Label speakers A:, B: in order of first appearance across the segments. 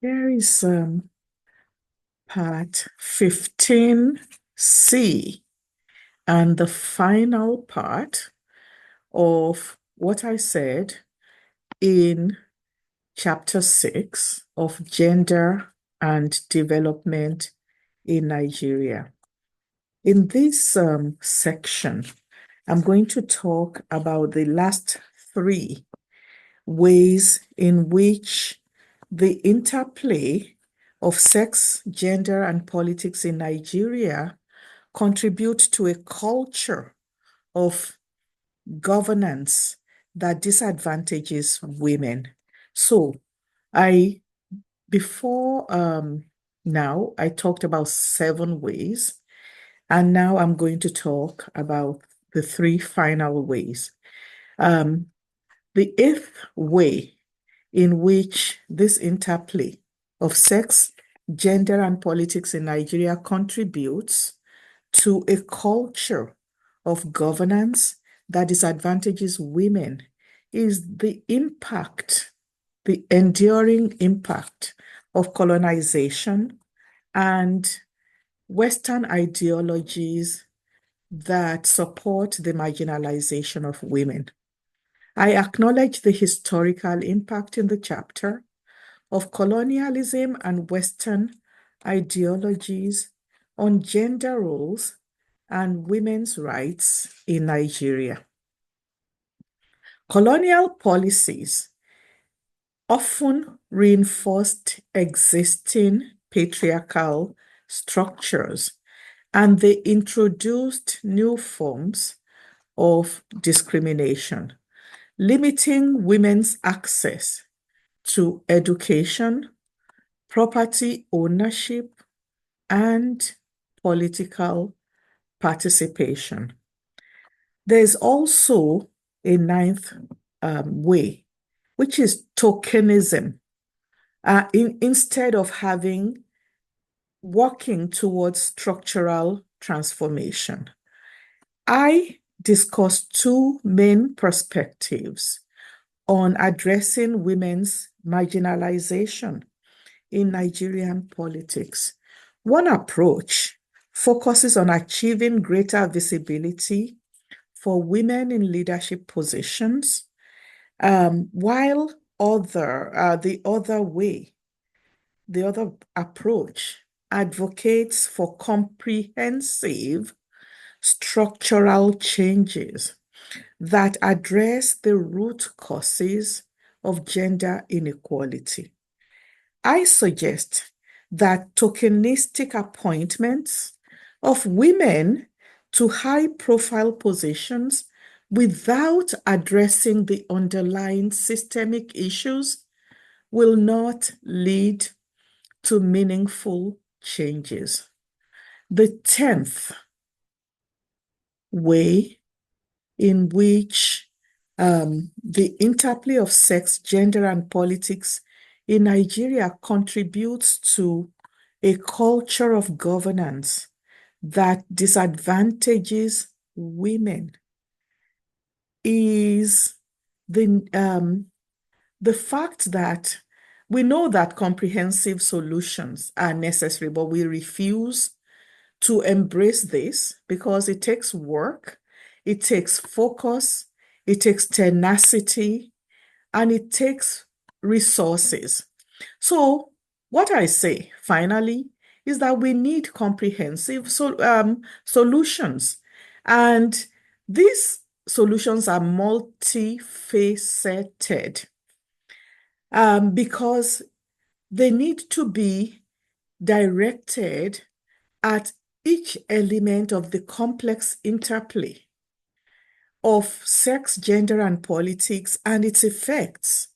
A: Here is part 15C and the final part of what I said in chapter 6 of gender and development in Nigeria. In this section, I'm going to talk about the last three ways in which the interplay of sex, gender, and politics in Nigeria contribute to a culture of governance that disadvantages women. So I before now I talked about 7 ways, and now I'm going to talk about the 3 final ways. Um, the 8th way in which this interplay of sex, gender, and politics in Nigeria contributes to a culture of governance that disadvantages women is the impact, the enduring impact of colonization and Western ideologies that support the marginalization of women. I acknowledge the historical impact in the chapter of colonialism and Western ideologies on gender roles and women's rights in Nigeria. Colonial policies often reinforced existing patriarchal structures, and they introduced new forms of discrimination, limiting women's access to education, property ownership, and political participation. There's also a 9th way, which is tokenism. Instead of working towards structural transformation, I discussed 2 main perspectives on addressing women's marginalization in Nigerian politics. One approach focuses on achieving greater visibility for women in leadership positions, while the other approach advocates for comprehensive structural changes that address the root causes of gender inequality. I suggest that tokenistic appointments of women to high-profile positions without addressing the underlying systemic issues will not lead to meaningful changes. The 10th way in which the interplay of sex, gender, and politics in Nigeria contributes to a culture of governance that disadvantages women is the fact that we know that comprehensive solutions are necessary, but we refuse to embrace this because it takes work, it takes focus, it takes tenacity, and it takes resources. So what I say finally is that we need comprehensive solutions. And these solutions are multifaceted because they need to be directed at each element of the complex interplay of sex, gender, and politics and its effects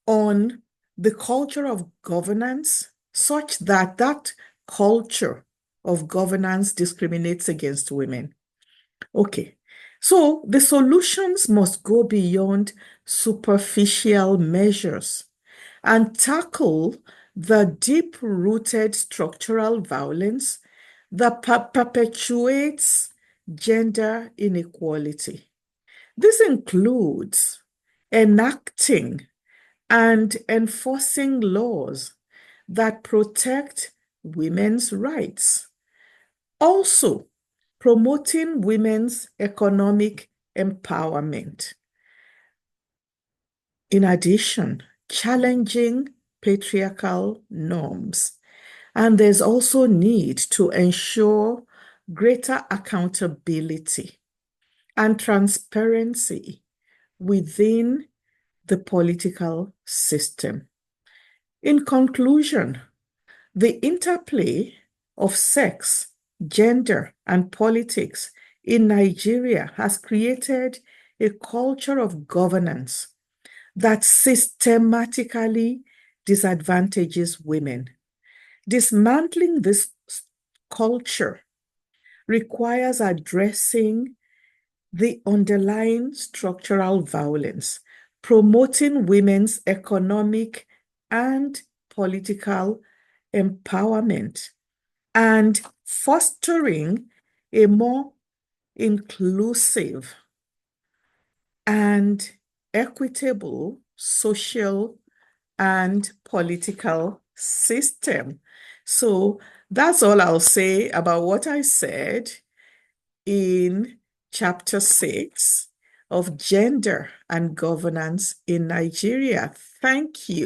A: on the culture of governance, such that that culture of governance discriminates against women. Okay, so the solutions must go beyond superficial measures and tackle the deep-rooted structural violence that perpetuates gender inequality. This includes enacting and enforcing laws that protect women's rights. Also, promoting women's economic empowerment. In addition, challenging patriarchal norms. And there's also need to ensure greater accountability and transparency within the political system. In conclusion, the interplay of sex, gender, and politics in Nigeria has created a culture of governance that systematically disadvantages women. Dismantling this culture requires addressing the underlying structural violence, promoting women's economic and political empowerment, and fostering a more inclusive and equitable social and political system. So that's all I'll say about what I said in chapter 6 of Gender and Governance in Nigeria. Thank you.